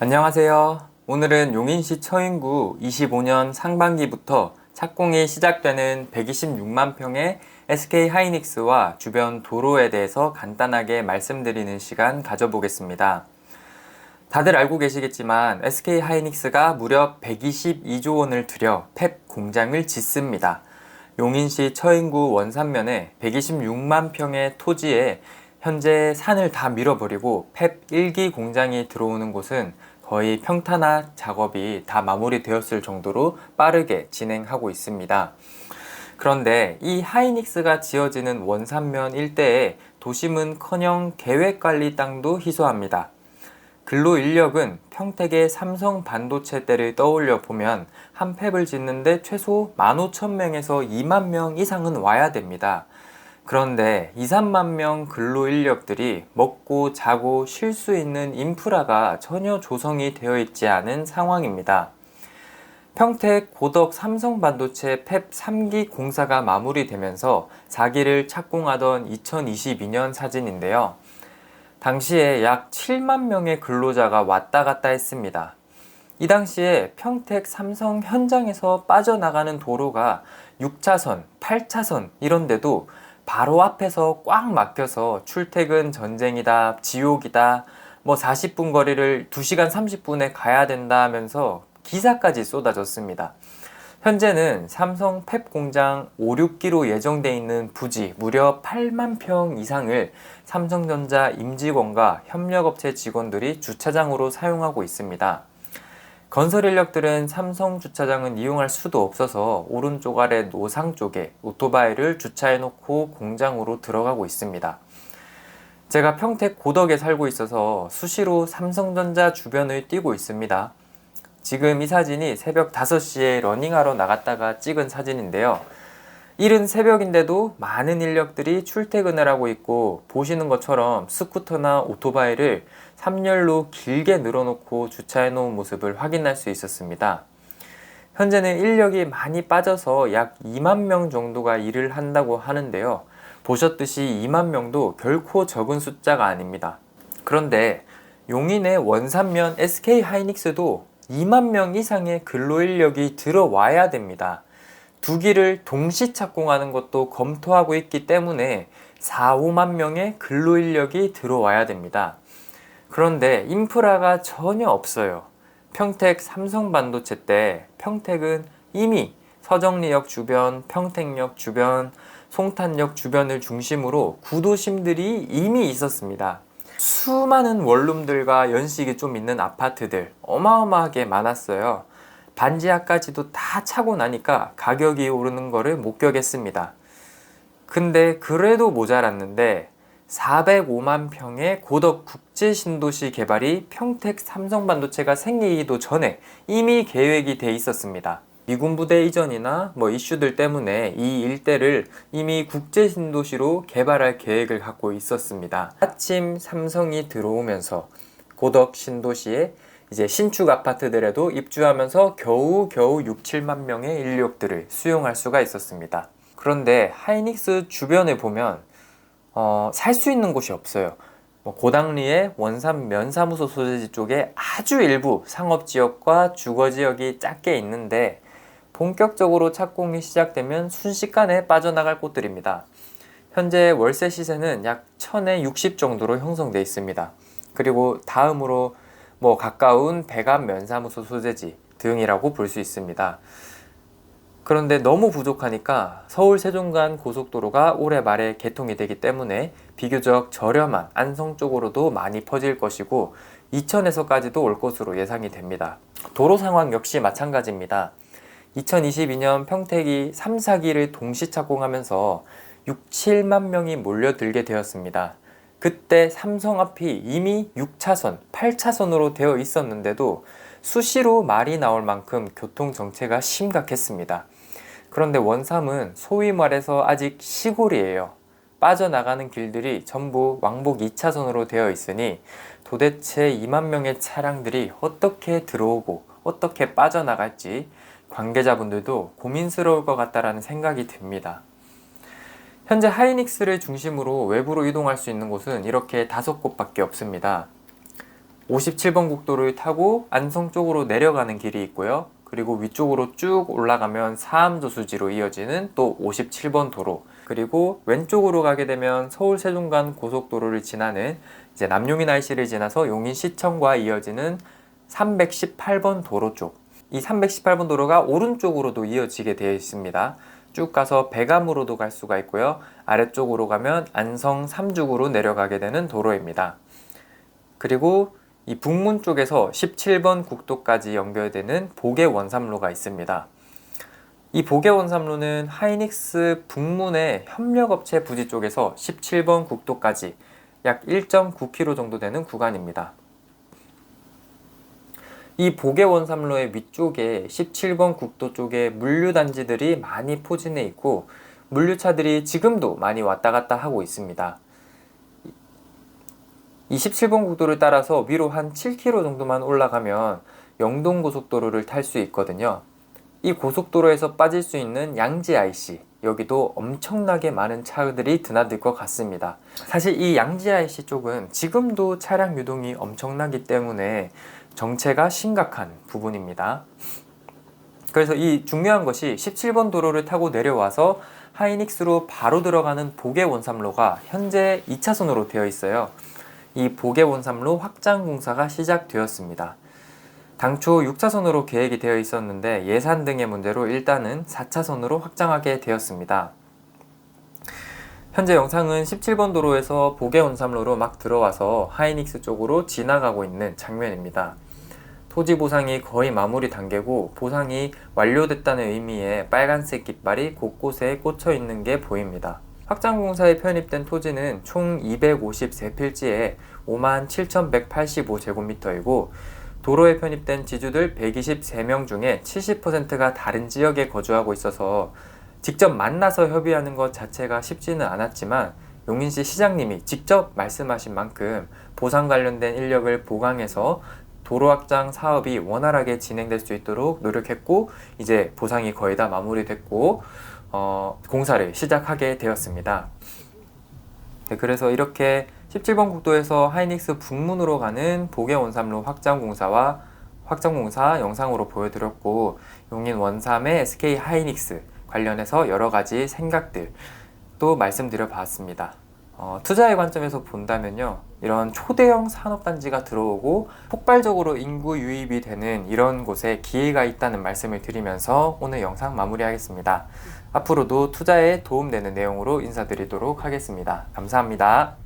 안녕하세요. 오늘은 용인시 처인구 25년 상반기부터 착공이 시작되는 126만 평의 SK 하이닉스와 주변 도로에 대해서 간단하게 말씀드리는 시간 가져보겠습니다. 다들 알고 계시겠지만 SK 하이닉스가 무려 122조 원을 들여 펩 공장을 짓습니다. 용인시 처인구 원산면에 126만 평의 토지에 현재 산을 다 밀어버리고 펩 1기 공장이 들어오는 곳은 거의 평탄화 작업이 다 마무리되었을 정도로 빠르게 진행하고 있습니다. 그런데 이 하이닉스가 지어지는 원산면 일대에 도심은커녕 계획관리 땅도 희소합니다. 근로인력은 평택의 삼성 반도체대를 떠올려 보면 한 팹을 짓는데 최소 15,000명에서 2만 명 이상은 와야 됩니다. 그런데 2, 3만 명 근로인력들이 먹고 자고 쉴 수 있는 인프라가 전혀 조성이 되어 있지 않은 상황입니다. 평택 고덕 삼성반도체 펩 3기 공사가 마무리되면서 4기를 착공하던 2022년 사진인데요. 당시에 약 7만 명의 근로자가 왔다 갔다 했습니다. 이 당시에 평택 삼성 현장에서 빠져나가는 도로가 6차선, 8차선 이런데도 바로 앞에서 꽉 막혀서 출퇴근 전쟁이다, 지옥이다, 40분 거리를 2시간 30분에 가야 된다 하면서 기사까지 쏟아졌습니다. 현재는 삼성 펩 공장 5, 6기로 예정돼 있는 부지 무려 8만 평 이상을 삼성전자 임직원과 협력업체 직원들이 주차장으로 사용하고 있습니다. 건설 인력들은 삼성 주차장은 이용할 수도 없어서 오른쪽 아래 노상 쪽에 오토바이를 주차해 놓고 공장으로 들어가고 있습니다. 제가 평택 고덕에 살고 있어서 수시로 삼성전자 주변을 뛰고 있습니다. 지금 이 사진이 새벽 5시에 러닝하러 나갔다가 찍은 사진인데요. 이른 새벽인데도 많은 인력들이 출퇴근을 하고 있고, 보시는 것처럼 스쿠터나 오토바이를 3열로 길게 늘어놓고 주차해 놓은 모습을 확인할 수 있었습니다. 현재는 인력이 많이 빠져서 약 2만 명 정도가 일을 한다고 하는데요. 보셨듯이 2만 명도 결코 적은 숫자가 아닙니다. 그런데 용인의 원산면 SK 하이닉스도 2만 명 이상의 근로인력이 들어와야 됩니다. 2기를 동시 착공하는 것도 검토하고 있기 때문에 4, 5만 명의 근로인력이 들어와야 됩니다. 그런데 인프라가 전혀 없어요. 평택 삼성반도체 때 평택은 이미 서정리역 주변, 평택역 주변, 송탄역 주변을 중심으로 구도심들이 이미 있었습니다. 수많은 원룸들과 연식이 좀 있는 아파트들 어마어마하게 많았어요. 반지하까지도 다 차고 나니까 가격이 오르는 거를 목격했습니다. 근데 그래도 모자랐는데 405만 평의 고덕 국제신도시 개발이 평택 삼성반도체가 생기기도 전에 이미 계획이 돼 있었습니다. 미군 부대 이전이나 이슈들 때문에 이 일대를 이미 국제신도시로 개발할 계획을 갖고 있었습니다. 마침 삼성이 들어오면서 고덕 신도시에 이제 신축 아파트들에도 입주하면서 겨우 6, 7만 명의 인력들을 수용할 수가 있었습니다. 그런데 하이닉스 주변에 보면 살 수 있는 곳이 없어요. 고당리의 원산 면사무소 소재지 쪽에 아주 일부 상업지역과 주거지역이 작게 있는데, 본격적으로 착공이 시작되면 순식간에 빠져나갈 곳들입니다. 현재 월세 시세는 약 1000에 60 정도로 형성되어 있습니다. 그리고 다음으로 가까운 백암 면사무소 소재지 등이라고 볼 수 있습니다. 그런데 너무 부족하니까 서울 세종간 고속도로가 올해 말에 개통이 되기 때문에 비교적 저렴한 안성 쪽으로도 많이 퍼질 것이고, 이천에서까지도 올 것으로 예상이 됩니다. 도로 상황 역시 마찬가지입니다. 2022년 평택이 3, 4기를 동시 착공하면서 6, 7만 명이 몰려들게 되었습니다. 그때 삼성 앞이 이미 6차선, 8차선으로 되어 있었는데도 수시로 말이 나올 만큼 교통 정체가 심각했습니다. 그런데 원삼은 소위 말해서 아직 시골이에요. 빠져나가는 길들이 전부 왕복 2차선으로 되어 있으니 도대체 2만 명의 차량들이 어떻게 들어오고 어떻게 빠져나갈지 관계자분들도 고민스러울 것 같다라는 생각이 듭니다. 현재 하이닉스를 중심으로 외부로 이동할 수 있는 곳은 이렇게 5곳밖에 없습니다. 57번 국도를 타고 안성 쪽으로 내려가는 길이 있고요. 그리고 위쪽으로 쭉 올라가면 사암저수지로 이어지는 또 57번 도로, 그리고 왼쪽으로 가게 되면 서울 세종간 고속도로를 지나는 이제 남용인 IC를 지나서 용인시청과 이어지는 318번 도로 쪽, 이 318번 도로가 오른쪽으로도 이어지게 되어 있습니다. 쭉 가서 백암으로도 갈 수가 있고요. 아래쪽으로 가면 안성 삼죽으로 내려가게 되는 도로입니다. 그리고 이 북문 쪽에서 17번 국도까지 연결되는 보계 원삼로가 있습니다. 이 보계 원삼로는 하이닉스 북문의 협력업체 부지 쪽에서 17번 국도까지 약 1.9km 정도 되는 구간입니다. 이 보계 원삼로의 위쪽에 17번 국도 쪽에 물류단지들이 많이 포진해 있고 물류차들이 지금도 많이 왔다 갔다 하고 있습니다. 이 17번 국도를 따라서 위로 한 7km 정도만 올라가면 영동고속도로를 탈 수 있거든요. 이 고속도로에서 빠질 수 있는 양지 IC, 여기도 엄청나게 많은 차들이 드나들 것 같습니다. 사실 이 양지 IC 쪽은 지금도 차량 유동이 엄청나기 때문에 정체가 심각한 부분입니다. 그래서 이 중요한 것이 17번 도로를 타고 내려와서 하이닉스로 바로 들어가는 보계 원삼로가 현재 2차선으로 되어 있어요. 이 보계 원삼로 확장 공사가 시작되었습니다. 당초 6차선으로 계획이 되어 있었는데 예산 등의 문제로 일단은 4차선으로 확장하게 되었습니다. 현재 영상은 17번 도로에서 보계 원삼로로 막 들어와서 하이닉스 쪽으로 지나가고 있는 장면입니다. 토지 보상이 거의 마무리 단계고 보상이 완료됐다는 의미의 빨간색 깃발이 곳곳에 꽂혀 있는 게 보입니다. 확장공사에 편입된 토지는 총 253필지에 57,185제곱미터이고 도로에 편입된 지주들 123명 중에 70%가 다른 지역에 거주하고 있어서 직접 만나서 협의하는 것 자체가 쉽지는 않았지만 용인시 시장님이 직접 말씀하신 만큼 보상 관련된 인력을 보강해서 도로 확장 사업이 원활하게 진행될 수 있도록 노력했고 이제 보상이 거의 다 마무리됐고 공사를 시작하게 되었습니다. 네, 그래서 이렇게 17번 국도에서 하이닉스 북문으로 가는 보계 원삼로 확장 공사와 확장 공사 영상으로 보여드렸고 용인 원삼의 SK 하이닉스 관련해서 여러 가지 생각들 또 말씀드려 봤습니다. 투자의 관점에서 본다면요, 이런 초대형 산업단지가 들어오고 폭발적으로 인구 유입이 되는 이런 곳에 기회가 있다는 말씀을 드리면서 오늘 영상 마무리하겠습니다. 앞으로도 투자에 도움되는 내용으로 인사드리도록 하겠습니다. 감사합니다.